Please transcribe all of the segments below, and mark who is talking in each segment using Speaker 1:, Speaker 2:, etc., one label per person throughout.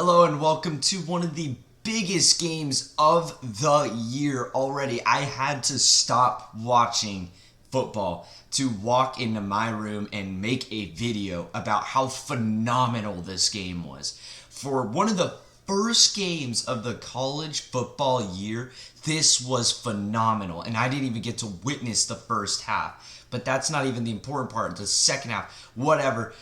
Speaker 1: Hello and welcome to one of the biggest games of the year already. I had to stop watching football to walk into my room and make a video about how phenomenal this game was. For one of the first games of the college football year, this was phenomenal, and I didn't even get to witness the first half. But that's not even the important part. The second half, whatever.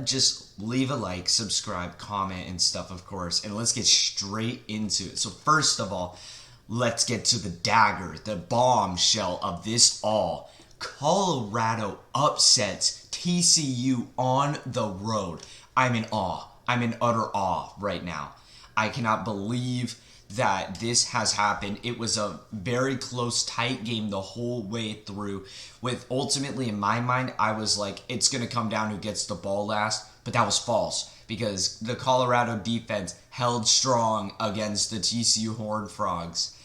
Speaker 1: Just leave a like, subscribe, comment, and stuff, of course. And let's get straight into it. So first of all, let's get to the dagger, the bombshell of this all. Colorado upsets TCU on the road. I'm in awe. I'm in utter awe right now. I cannot believe that this has happened. It was a very close, tight game the whole way through, with ultimately, in my mind, I was like, it's going to come down who gets the ball last, but that was false, because the Colorado defense held strong against the TCU Horned Frogs,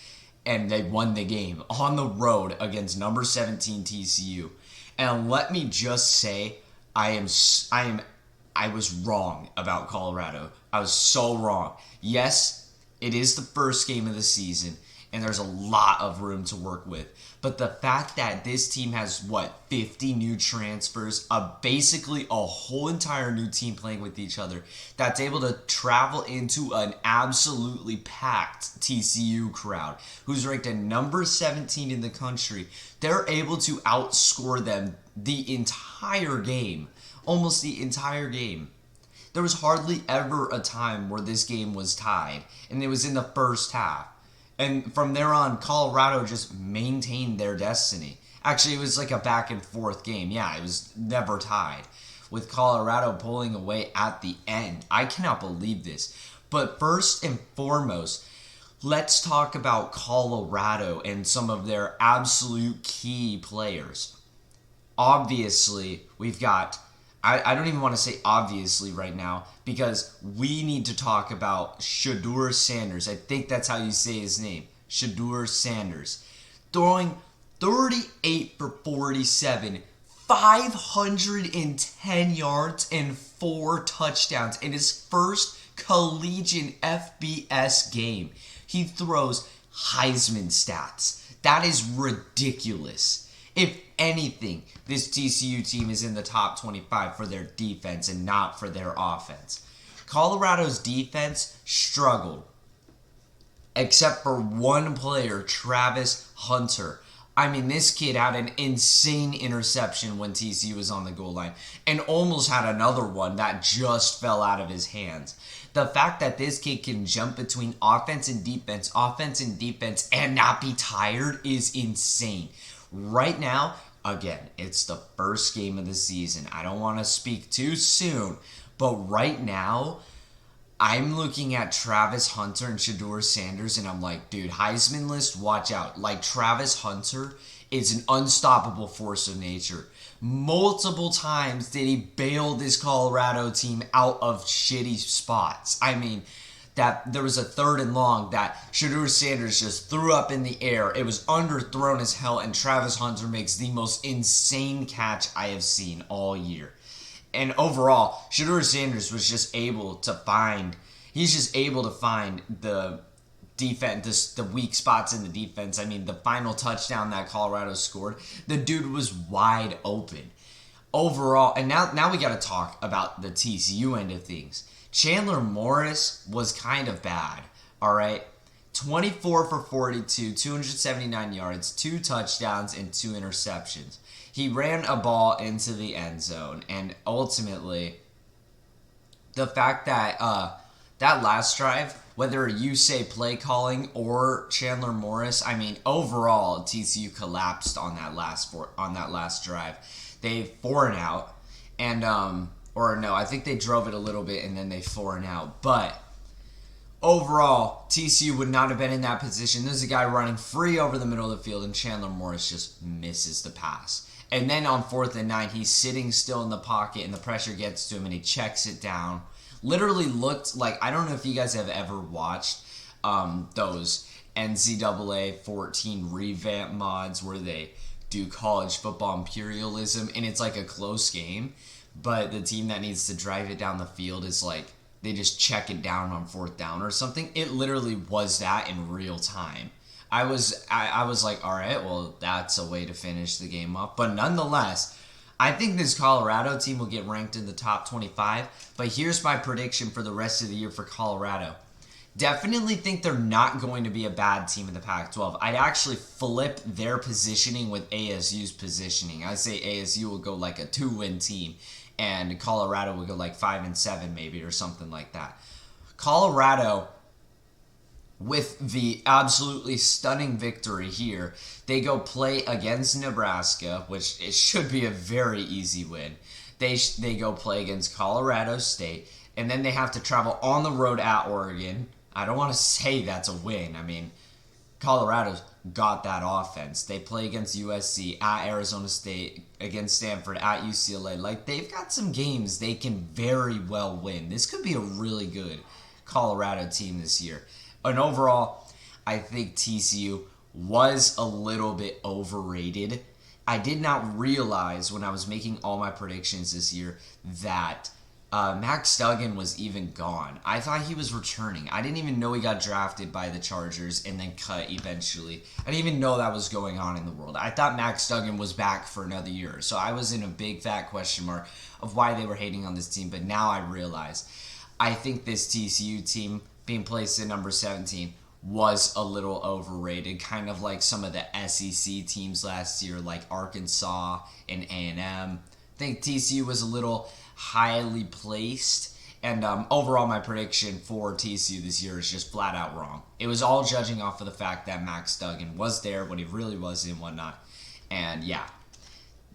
Speaker 1: and they won the game on the road against number 17 TCU. And let me just say, I was wrong about Colorado. I was so wrong. Yes, it is the first game of the season, and there's a lot of room to work with. But the fact that this team has, 50 new transfers, basically a whole entire new team playing with each other, that's able to travel into an absolutely packed TCU crowd, who's ranked at number 17 in the country, they're able to outscore them the entire game. Almost the entire game. There was hardly ever a time where this game was tied, and it was in the first half. And from there on, Colorado just maintained their destiny. Actually, it was like a back and forth game. Yeah, it was never tied, with Colorado pulling away at the end. I cannot believe this. But first and foremost, let's talk about Colorado and some of their absolute key players. Obviously, we've got... I don't even want to say obviously right now, because we need to talk about Shedeur Sanders. I think that's how you say his name. Shedeur Sanders. Throwing 38 for 47, 510 yards, and 4 touchdowns in his first collegiate FBS game. He throws Heisman stats. That is ridiculous. If anything, this TCU team is in the top 25 for their defense and not for their offense. Colorado's defense struggled, except for one player, Travis Hunter. I mean, this kid had an insane interception when TCU was on the goal line, and almost had another one that just fell out of his hands. The fact that this kid can jump between offense and defense, and not be tired is insane. Right now, again, it's the first game of the season. I don't want to speak too soon, but right now, I'm looking at Travis Hunter and Shedeur Sanders, and I'm like, dude, Heisman list, watch out. Like, Travis Hunter is an unstoppable force of nature. Multiple times did he bail this Colorado team out of shitty spots. I mean, that there was a 3rd and long that Shedeur Sanders just threw up in the air. It was underthrown as hell, and Travis Hunter makes the most insane catch I have seen all year. And overall, Shedeur Sanders was just able to find the defense, the weak spots in the defense. I mean, the final touchdown that Colorado scored, the dude was wide open. Overall, and now we got to talk about the TCU end of things. Chandler Morris was kind of bad, all right? 24 for 42, 279 yards, 2 touchdowns, and 2 interceptions. He ran a ball into the end zone, and ultimately, the fact that that last drive, whether you say play calling or Chandler Morris, I mean, overall, TCU collapsed on that last drive. They 4 and out, and or no, I think they drove it a little bit and then they 4 and out. But overall, TCU would not have been in that position. There's a guy running free over the middle of the field, and Chandler Morris just misses the pass. And then on 4th and 9, he's sitting still in the pocket, and the pressure gets to him, and he checks it down. Literally looked like, I don't know if you guys have ever watched those NCAA 14 revamp mods where they do college football imperialism, and it's like a close game, but the team that needs to drive it down the field is like they just check it down on fourth down or something. It literally was that in real time. I was like, all right, well, that's a way to finish the game up. But nonetheless, I think this Colorado team will get ranked in the top 25. But here's my prediction for the rest of the year for Colorado. Definitely think they're not going to be a bad team in the Pac-12. I'd actually flip their positioning with ASU's positioning. I'd say ASU will go like a 2-win team, and Colorado will go like 5-7 maybe or something like that. Colorado, with the absolutely stunning victory here, they go play against Nebraska, which it should be a very easy win. They go play against Colorado State, and then they have to travel on the road at Oregon. I don't want to say that's a win. I mean, Colorado's got that offense. They play against USC, at Arizona State, against Stanford, at UCLA. Like, they've got some games they can very well win. This could be a really good Colorado team this year. And overall, I think TCU was a little bit overrated. I did not realize when I was making all my predictions this year that Max Duggan was even gone. I thought he was returning. I didn't even know he got drafted by the Chargers and then cut eventually. I didn't even know that was going on in the world. I thought Max Duggan was back for another year. So I was in a big fat question mark of why they were hating on this team. But now I realize I think this TCU team being placed at number 17 was a little overrated, kind of like some of the SEC teams last year, like Arkansas and A&M. I think TCU was a little highly placed, and overall my prediction for TCU this year is just flat out wrong. It was all judging off of the fact that Max Duggan was there when he really wasn't and whatnot, and yeah,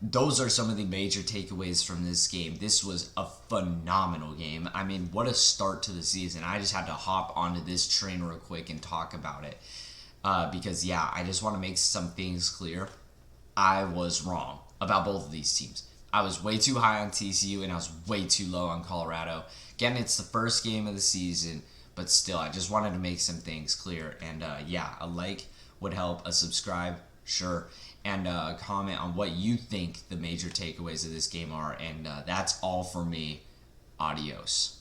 Speaker 1: those are some of the major takeaways from this game. This was a phenomenal game. I mean, what a start to the season. I just had to hop onto this train real quick and talk about it because, yeah, I just want to make some things clear. I was wrong about both of these teams. I was way too high on TCU and I was way too low on Colorado. Again, it's the first game of the season, but still, I just wanted to make some things clear. And yeah, a like would help, a subscribe, sure, and comment on what you think the major takeaways of this game are. And that's all for me. Adios.